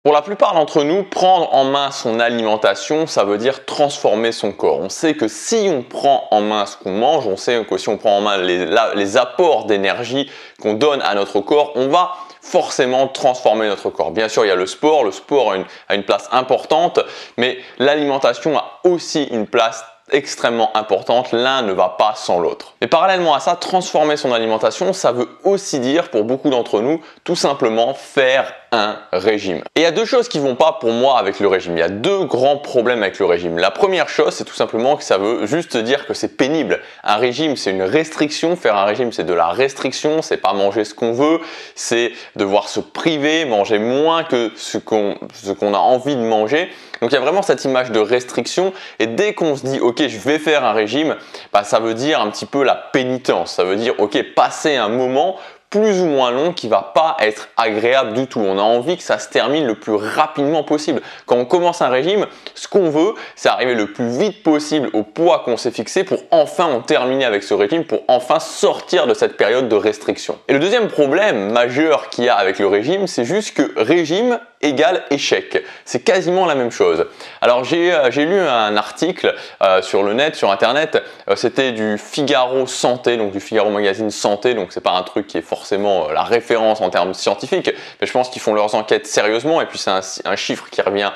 Pour la plupart d'entre nous, prendre en main son alimentation, ça veut dire transformer son corps. On sait que si on prend en main ce qu'on mange, on sait que si on prend en main les apports d'énergie qu'on donne à notre corps, on va forcément transformer notre corps. Bien sûr, il y a le sport a une place importante, mais l'alimentation a aussi une place extrêmement importante, l'un ne va pas sans l'autre. Et parallèlement à ça, transformer son alimentation, ça veut aussi dire pour beaucoup d'entre nous, tout simplement faire un régime. Et il y a deux choses qui vont pas pour moi avec le régime. Il y a deux grands problèmes avec le régime. La première chose, c'est tout simplement que ça veut juste dire que c'est pénible. Un régime, c'est une restriction. Faire un régime, c'est de la restriction. C'est pas manger ce qu'on veut. C'est devoir se priver, manger moins que ce qu'on a envie de manger. Donc il y a vraiment cette image de restriction. Et dès qu'on se dit, ok, je vais faire un régime, bah, ça veut dire un petit peu la pénitence. Ça veut dire, ok, passer un moment plus ou moins long qui va pas être agréable du tout. On a envie que ça se termine le plus rapidement possible. Quand on commence un régime, ce qu'on veut, c'est arriver le plus vite possible au poids qu'on s'est fixé pour enfin en terminer avec ce régime, pour enfin sortir de cette période de restriction. Et le deuxième problème majeur qu'il y a avec le régime, c'est juste que régime égale échec. C'est quasiment la même chose. Alors j'ai lu un article sur le net, sur internet, c'était du Figaro Santé, donc du Figaro Magazine Santé, donc c'est pas un truc qui est forcément la référence en termes scientifiques, mais je pense qu'ils font leurs enquêtes sérieusement, et puis c'est un chiffre qui revient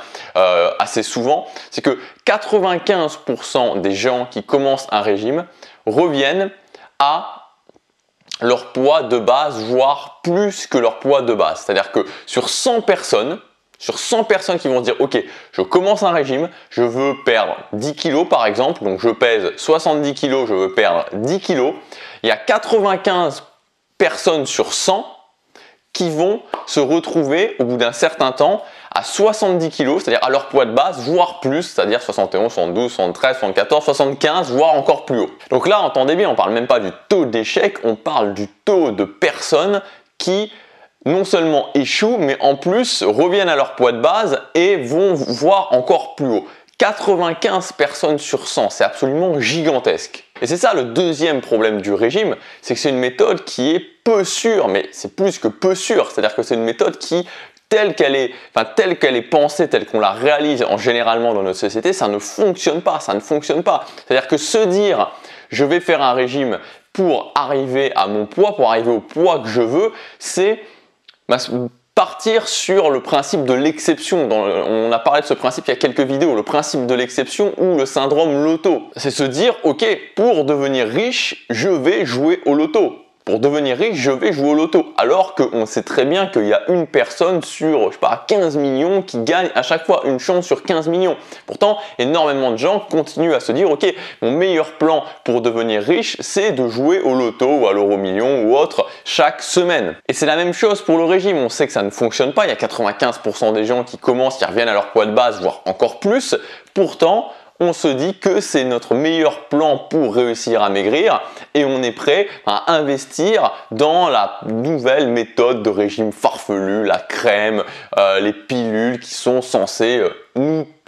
assez souvent, c'est que 95% des gens qui commencent un régime reviennent à leur poids de base, voire plus que leur poids de base. C'est-à-dire que sur 100 personnes qui vont se dire « Ok, je commence un régime, je veux perdre 10 kilos par exemple, donc je pèse 70 kilos, je veux perdre 10 kilos », il y a 95 personnes sur 100 qui vont se retrouver au bout d'un certain temps à 70 kg, c'est-à-dire à leur poids de base, voire plus, c'est-à-dire 71, 72, 73, 74, 75, voire encore plus haut. Donc là, entendez bien, on ne parle même pas du taux d'échec, on parle du taux de personnes qui non seulement échouent, mais en plus reviennent à leur poids de base et vont voir encore plus haut. 95 personnes sur 100, c'est absolument gigantesque. Et c'est ça le deuxième problème du régime, c'est que c'est une méthode qui est peu sûre, mais c'est plus que peu sûre, c'est-à-dire que c'est une méthode qui, telle qu'elle est pensée, telle qu'on la réalise généralement dans notre société, ça ne fonctionne pas, C'est-à-dire que se dire, je vais faire un régime pour arriver à mon poids, pour arriver au poids que je veux, c'est partir sur le principe de l'exception. On a parlé de ce principe il y a quelques vidéos, le principe de l'exception ou le syndrome loto. C'est se dire, ok, pour devenir riche, je vais jouer au loto. Pour devenir riche, je vais jouer au loto. Alors qu'on sait très bien qu'il y a une personne sur, je sais pas, 15 millions qui gagne à chaque fois une chance sur 15 millions. Pourtant, énormément de gens continuent à se dire, ok, mon meilleur plan pour devenir riche, c'est de jouer au loto ou à l'euro million ou autre chaque semaine. Et c'est la même chose pour le régime. On sait que ça ne fonctionne pas. Il y a 95% des gens qui commencent, qui reviennent à leur poids de base, voire encore plus. Pourtant, on se dit que c'est notre meilleur plan pour réussir à maigrir et on est prêt à investir dans la nouvelle méthode de régime farfelu, la crème, les pilules qui sont censées,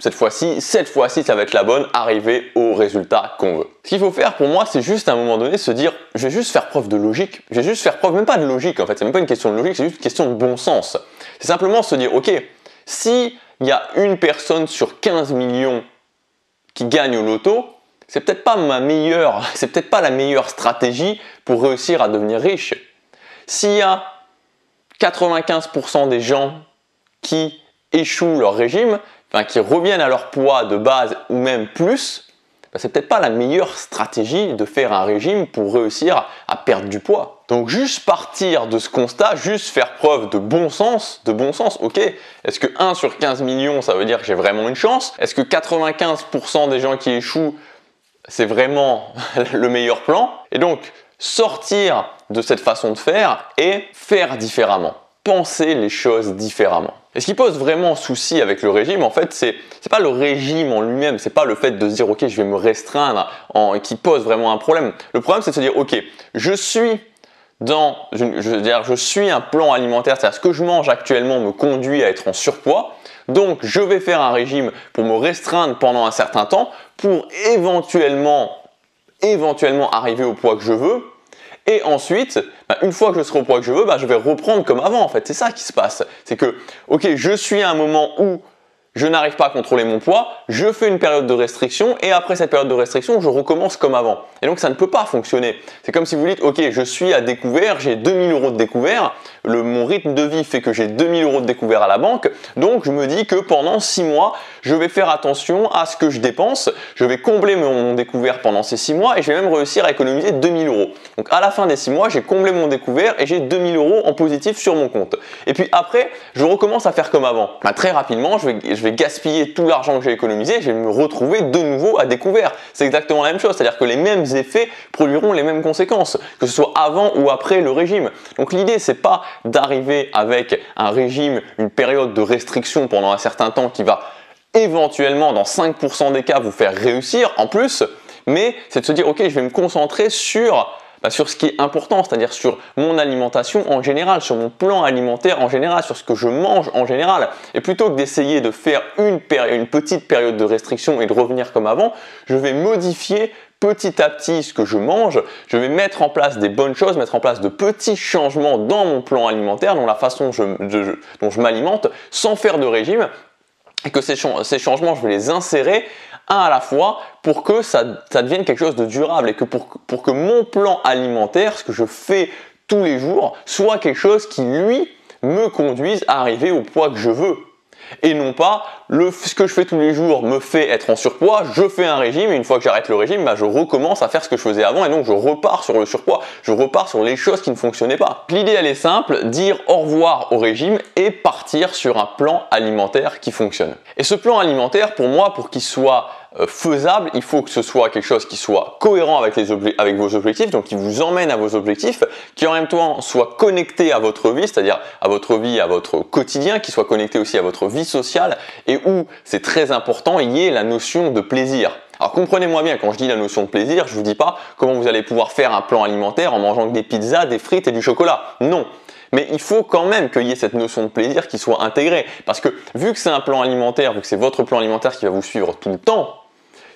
cette fois-ci, ça va être la bonne, arriver au résultat qu'on veut. Ce qu'il faut faire pour moi, c'est juste à un moment donné se dire, je vais juste faire preuve de logique, je vais juste faire preuve, même pas de logique en fait, c'est même pas une question de logique, c'est juste une question de bon sens. C'est simplement se dire, ok, si il y a une personne sur 15 millions qui gagne au loto, c'est peut-être pas la meilleure stratégie pour réussir à devenir riche. S'il y a 95% des gens qui échouent leur régime, qui reviennent à leur poids de base ou même plus, c'est peut-être pas la meilleure stratégie de faire un régime pour réussir à perdre du poids. Donc juste partir de ce constat, juste faire preuve de bon sens, ok, est-ce que 1 sur 15 millions, ça veut dire que j'ai vraiment une chance? Est-ce que 95% des gens qui échouent, c'est vraiment le meilleur plan? Et donc, sortir de cette façon de faire et faire différemment. Penser les choses différemment. Et ce qui pose vraiment souci avec le régime, en fait, c'est pas le régime en lui-même, c'est pas le fait de se dire ok, je vais me restreindre qui pose vraiment un problème. Le problème, c'est de se dire ok, je suis un plan alimentaire, c'est-à-dire ce que je mange actuellement me conduit à être en surpoids, donc je vais faire un régime pour me restreindre pendant un certain temps pour éventuellement arriver au poids que je veux. Et ensuite, une fois que je serai au poids que je veux, je vais reprendre comme avant en fait. C'est ça qui se passe. C'est que, ok, je suis à un moment où je n'arrive pas à contrôler mon poids, je fais une période de restriction et après cette période de restriction, je recommence comme avant. Et donc ça ne peut pas fonctionner. C'est comme si vous dites, ok, je suis à découvert, j'ai 2000 € de découvert, mon rythme de vie fait que j'ai 2000 € de découvert à la banque, donc je me dis que pendant 6 mois, je vais faire attention à ce que je dépense, je vais combler mon découvert pendant ces 6 mois et je vais même réussir à économiser 2000 €. Donc à la fin des 6 mois, j'ai comblé mon découvert et j'ai 2000 € en positif sur mon compte. Et puis après, je recommence à faire comme avant. Très rapidement, je vais gaspiller tout l'argent que j'ai économisé, je vais me retrouver de nouveau à découvert. C'est exactement la même chose, c'est-à-dire que les mêmes effets produiront les mêmes conséquences, que ce soit avant ou après le régime. Donc l'idée, c'est pas d'arriver avec un régime, une période de restriction pendant un certain temps qui va éventuellement, dans 5% des cas, vous faire réussir en plus, mais c'est de se dire, ok, je vais me concentrer sur ce qui est important, c'est-à-dire sur mon alimentation en général, sur mon plan alimentaire en général, sur ce que je mange en général. Et plutôt que d'essayer de faire une petite période de restriction et de revenir comme avant, je vais modifier petit à petit ce que je mange, je vais mettre en place des bonnes choses, mettre en place de petits changements dans mon plan alimentaire, dans la façon dont je m'alimente, sans faire de régime, et que ces changements, je vais les insérer un à la fois pour que ça devienne quelque chose de durable et que pour que mon plan alimentaire, ce que je fais tous les jours, soit quelque chose qui, lui, me conduise à arriver au poids que je veux. Et non pas ce que je fais tous les jours me fait être en surpoids, je fais un régime et une fois que j'arrête le régime, je recommence à faire ce que je faisais avant et donc je repars sur le surpoids, je repars sur les choses qui ne fonctionnaient pas. L'idée elle est simple, dire au revoir au régime et partir sur un plan alimentaire qui fonctionne. Et ce plan alimentaire pour moi, pour qu'il soit faisable, il faut que ce soit quelque chose qui soit cohérent avec vos objectifs, donc qui vous emmène à vos objectifs, qui en même temps soit connecté à votre vie, c'est-à-dire à votre vie, à votre quotidien, qui soit connecté aussi à votre vie sociale et où c'est très important, il y ait la notion de plaisir. Alors comprenez-moi bien, quand je dis la notion de plaisir, je ne vous dis pas comment vous allez pouvoir faire un plan alimentaire en mangeant que des pizzas, des frites et du chocolat. Non. Mais il faut quand même qu'il y ait cette notion de plaisir qui soit intégrée. Parce que vu que c'est un plan alimentaire, vu que c'est votre plan alimentaire qui va vous suivre tout le temps,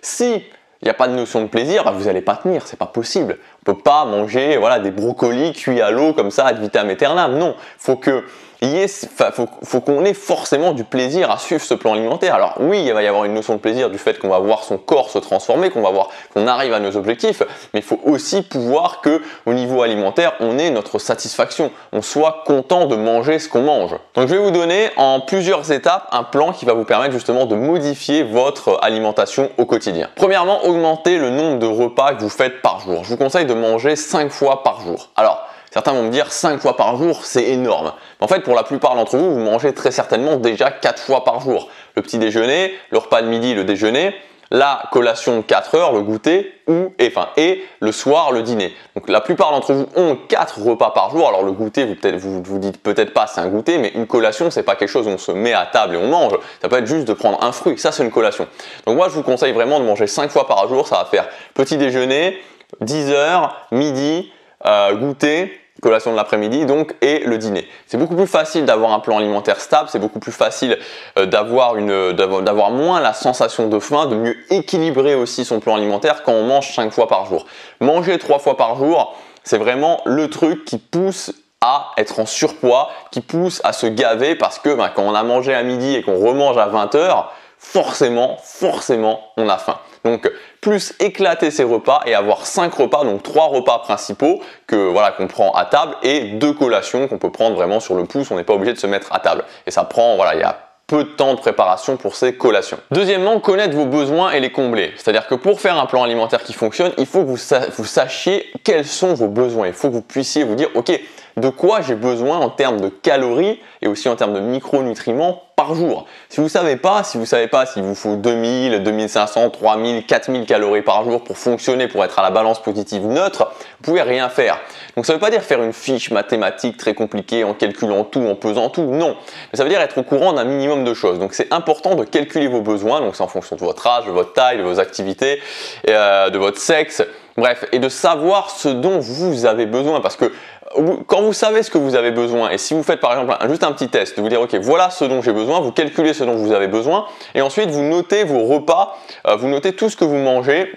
si il n'y a pas de notion de plaisir, vous n'allez pas tenir, c'est pas possible. On ne peut pas manger des brocolis cuits à l'eau comme ça ad vitam aeternam. Non, faut qu'on ait forcément du plaisir à suivre ce plan alimentaire. Alors oui, il va y avoir une notion de plaisir du fait qu'on va voir son corps se transformer, qu'on arrive à nos objectifs, mais il faut aussi pouvoir que au niveau alimentaire, on ait notre satisfaction, on soit content de manger ce qu'on mange. Donc je vais vous donner en plusieurs étapes un plan qui va vous permettre justement de modifier votre alimentation au quotidien. Premièrement, augmenter le nombre de repas que vous faites par jour. Je vous conseille de manger 5 fois par jour. Alors, certains vont me dire 5 fois par jour, c'est énorme. En fait, pour la plupart d'entre vous, vous mangez très certainement déjà 4 fois par jour. Le petit déjeuner, le repas de midi, le déjeuner, la collation de 4 heures, le goûter, et le soir, le dîner. Donc la plupart d'entre vous ont 4 repas par jour. Alors le goûter, vous dites peut-être pas c'est un goûter, mais une collation, c'est pas quelque chose où on se met à table et on mange. Ça peut être juste de prendre un fruit, ça c'est une collation. Donc moi, je vous conseille vraiment de manger 5 fois par jour. Ça va faire petit déjeuner, 10 heures, midi, goûter, collation de l'après-midi donc et le dîner. C'est beaucoup plus facile d'avoir un plan alimentaire stable, c'est beaucoup plus facile d'avoir moins la sensation de faim, de mieux équilibrer aussi son plan alimentaire quand on mange 5 fois par jour. Manger 3 fois par jour, c'est vraiment le truc qui pousse à être en surpoids, qui pousse à se gaver parce que quand on a mangé à midi et qu'on remange à 20 heures, forcément, on a faim. Donc, plus éclater ses repas et avoir 5 repas, donc 3 repas principaux qu'on prend à table et 2 collations qu'on peut prendre vraiment sur le pouce, on n'est pas obligé de se mettre à table. Et ça prend, il y a peu de temps de préparation pour ces collations. Deuxièmement, connaître vos besoins et les combler. C'est-à-dire que pour faire un plan alimentaire qui fonctionne, il faut que vous sachiez quels sont vos besoins. Il faut que vous puissiez vous dire, ok, de quoi j'ai besoin en termes de calories et aussi en termes de micronutriments par jour. Si vous savez pas s'il vous faut 2000, 2500, 3000, 4000 calories par jour pour fonctionner, pour être à la balance positive neutre, vous pouvez rien faire. Donc ça veut pas dire faire une fiche mathématique très compliquée en calculant tout, en pesant tout, non. Mais ça veut dire être au courant d'un minimum de choses. Donc c'est important de calculer vos besoins, donc c'est en fonction de votre âge, de votre taille, de vos activités, de votre sexe, bref, et de savoir ce dont vous avez besoin parce que quand vous savez ce que vous avez besoin et si vous faites par exemple juste un petit test de vous dire ok voilà ce dont j'ai besoin, vous calculez ce dont vous avez besoin et ensuite vous notez vos repas, vous notez tout ce que vous mangez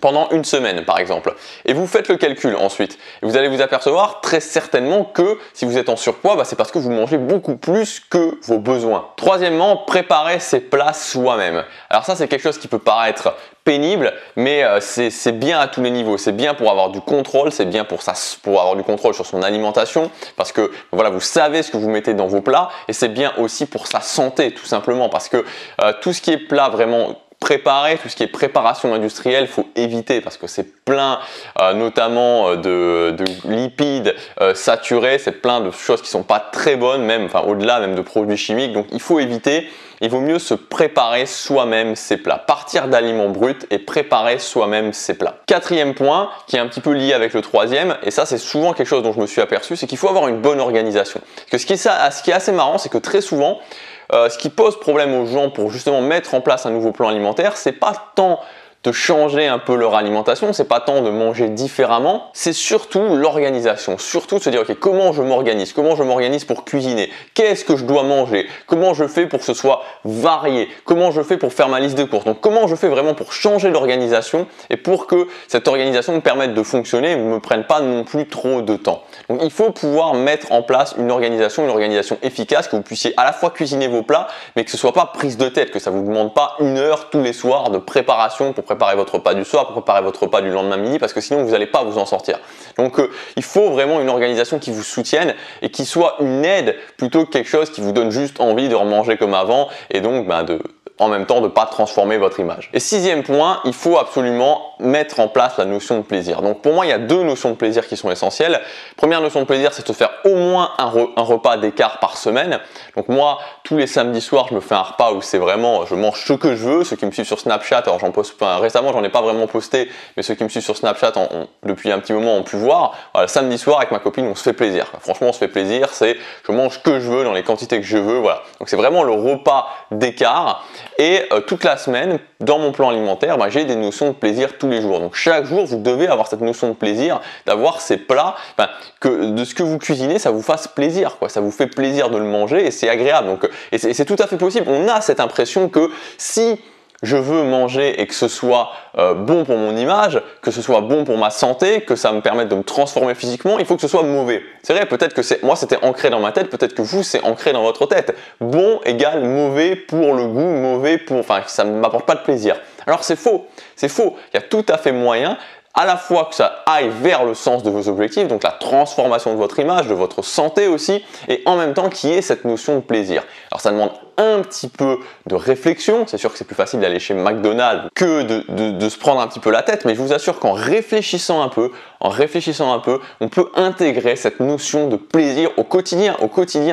pendant une semaine par exemple. Et vous faites le calcul ensuite. Et vous allez vous apercevoir très certainement que si vous êtes en surpoids, c'est parce que vous mangez beaucoup plus que vos besoins. Troisièmement, préparer ses plats soi-même. Alors ça, c'est quelque chose qui peut paraître pénible, mais c'est bien à tous les niveaux. C'est bien pour avoir du contrôle, c'est bien pour avoir du contrôle sur son alimentation, parce que voilà, vous savez ce que vous mettez dans vos plats, et c'est bien aussi pour sa santé, tout simplement, parce que tout ce qui est plat vraiment préparer, tout ce qui est préparation industrielle, faut éviter parce que c'est plein notamment de lipides saturés, c'est plein de choses qui sont pas très bonnes, même au-delà même de produits chimiques, donc il faut éviter. Il vaut mieux se préparer soi-même ses plats, partir d'aliments bruts et préparer soi-même ses plats. Quatrième point, qui est un petit peu lié avec le troisième, et ça c'est souvent quelque chose dont je me suis aperçu, c'est qu'il faut avoir une bonne organisation. Parce que ce qui est assez marrant, c'est que très souvent, ce qui pose problème aux gens pour justement mettre en place un nouveau plan alimentaire, c'est pas tant de changer un peu leur alimentation, c'est pas tant de manger différemment, c'est surtout l'organisation, surtout de se dire ok, comment je m'organise pour cuisiner, qu'est-ce que je dois manger, comment je fais pour que ce soit varié, comment je fais pour faire ma liste de courses, donc comment je fais vraiment pour changer l'organisation et pour que cette organisation me permette de fonctionner et ne me prenne pas non plus trop de temps. Donc il faut pouvoir mettre en place une organisation efficace, que vous puissiez à la fois cuisiner vos plats, mais que ce soit pas prise de tête, que ça vous demande pas 1 heure tous les soirs de préparation pour préparer votre repas du soir, pour préparer votre repas du lendemain midi, parce que sinon vous n'allez pas vous en sortir. Donc il faut vraiment une organisation qui vous soutienne et qui soit une aide plutôt que quelque chose qui vous donne juste envie de remanger comme avant et donc en même temps de ne pas transformer votre image. Et sixième point, il faut absolument mettre en place la notion de plaisir. Donc pour moi, il y a 2 notions de plaisir qui sont essentielles. Première notion de plaisir, c'est de faire au moins un repas d'écart par semaine. Donc moi, tous les samedis soirs, je me fais un repas où c'est vraiment, je mange ce que je veux. Ceux qui me suivent sur Snapchat, alors récemment, j'en ai pas vraiment posté, mais ceux qui me suivent sur Snapchat depuis un petit moment ont pu voir. Voilà, samedi soir avec ma copine, on se fait plaisir. Franchement, on se fait plaisir. Je mange ce que je veux dans les quantités que je veux. Voilà. Donc c'est vraiment le repas d'écart. Et toute la semaine, dans mon plan alimentaire, j'ai des notions de plaisir tous les jours. Donc chaque jour, vous devez avoir cette notion de plaisir, d'avoir ces plats, que de ce que vous cuisinez, ça vous fasse plaisir, quoi. Ça vous fait plaisir de le manger et c'est agréable. Donc, et c'est tout à fait possible. On a cette impression que si je veux manger et que ce soit bon pour mon image, que ce soit bon pour ma santé, que ça me permette de me transformer physiquement, il faut que ce soit mauvais. C'est vrai, peut-être que moi c'était ancré dans ma tête, peut-être que vous c'est ancré dans votre tête. Bon égale mauvais pour le goût, mauvais pour, ça ne m'apporte pas de plaisir. Alors c'est faux, c'est faux. Il y a tout à fait moyen à la fois que ça aille vers le sens de vos objectifs, donc la transformation de votre image, de votre santé aussi, et en même temps qu'il y ait cette notion de plaisir. Alors ça demande un petit peu de réflexion, c'est sûr que c'est plus facile d'aller chez McDonald's que de se prendre un petit peu la tête, mais je vous assure qu'en réfléchissant un peu, on peut intégrer cette notion de plaisir au quotidien,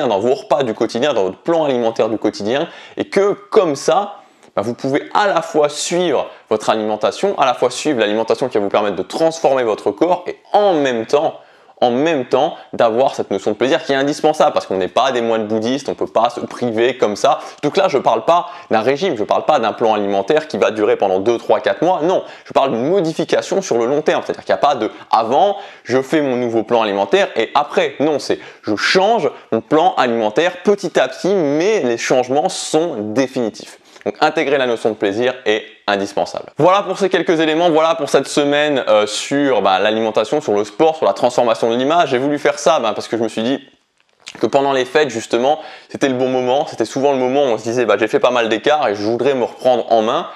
dans vos repas du quotidien, dans votre plan alimentaire du quotidien, et que comme ça, vous pouvez à la fois suivre votre alimentation, à la fois suivre l'alimentation qui va vous permettre de transformer votre corps et en même temps d'avoir cette notion de plaisir qui est indispensable parce qu'on n'est pas des moines bouddhistes, on ne peut pas se priver comme ça. Donc là, je ne parle pas d'un régime, je ne parle pas d'un plan alimentaire qui va durer pendant 2, 3, 4 mois. Non, je parle d'une modification sur le long terme. C'est-à-dire qu'il n'y a pas de avant, je fais mon nouveau plan alimentaire et après. Non, c'est je change mon plan alimentaire petit à petit, mais les changements sont définitifs. Donc intégrer la notion de plaisir est indispensable. Voilà pour ces quelques éléments, voilà pour cette semaine sur l'alimentation, sur le sport, sur la transformation de l'image. J'ai voulu faire ça parce que je me suis dit que pendant les fêtes justement, c'était le bon moment, c'était souvent le moment où on se disait j'ai fait pas mal d'écart et je voudrais me reprendre en main.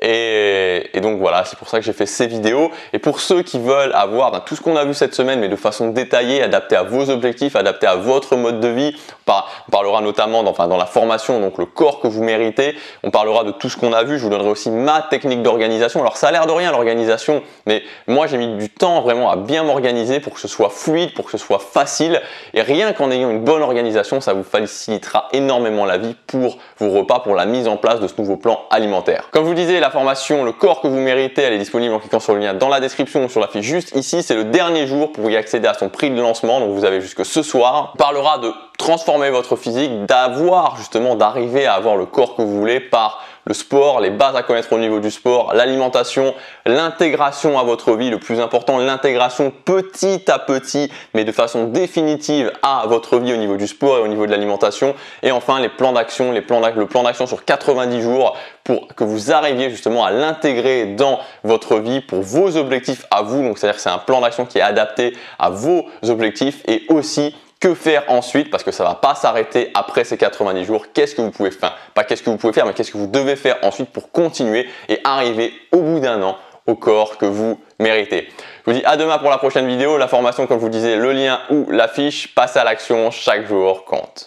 Et donc voilà, c'est pour ça que j'ai fait ces vidéos. Et pour ceux qui veulent avoir tout ce qu'on a vu cette semaine, mais de façon détaillée, adaptée à vos objectifs, adaptée à votre mode de vie, on parlera notamment dans la formation, donc le corps que vous méritez. On parlera de tout ce qu'on a vu. Je vous donnerai aussi ma technique d'organisation. Alors ça a l'air de rien l'organisation, mais moi j'ai mis du temps vraiment à bien m'organiser pour que ce soit fluide, pour que ce soit facile. Et rien qu'en ayant une bonne organisation, ça vous facilitera énormément la vie pour vos repas, pour la mise en place de ce nouveau plan alimentaire. Comme je vous disais, la formation, le corps que vous méritez, elle est disponible en cliquant sur le lien dans la description ou sur la fiche juste ici. C'est le dernier jour pour y accéder à son prix de lancement, donc vous avez jusque ce soir. On parlera de transformer votre physique, d'arriver à avoir le corps que vous voulez par le sport, les bases à connaître au niveau du sport, l'alimentation, l'intégration à votre vie, le plus important, l'intégration petit à petit, mais de façon définitive à votre vie au niveau du sport et au niveau de l'alimentation. Et enfin, les plans d'action, le plan d'action sur 90 jours pour que vous arriviez justement à l'intégrer dans votre vie pour vos objectifs à vous. Donc, c'est-à-dire que c'est un plan d'action qui est adapté à vos objectifs et aussi que faire ensuite parce que ça ne va pas s'arrêter après ces 90 jours. Qu'est-ce que vous pouvez faire? Pas qu'est-ce que vous pouvez faire, mais qu'est-ce que vous devez faire ensuite pour continuer et arriver au bout d'un an au corps que vous méritez. Je vous dis à demain pour la prochaine vidéo. La formation, comme je vous disais, le lien ou l'affiche, passez à l'action, chaque jour compte.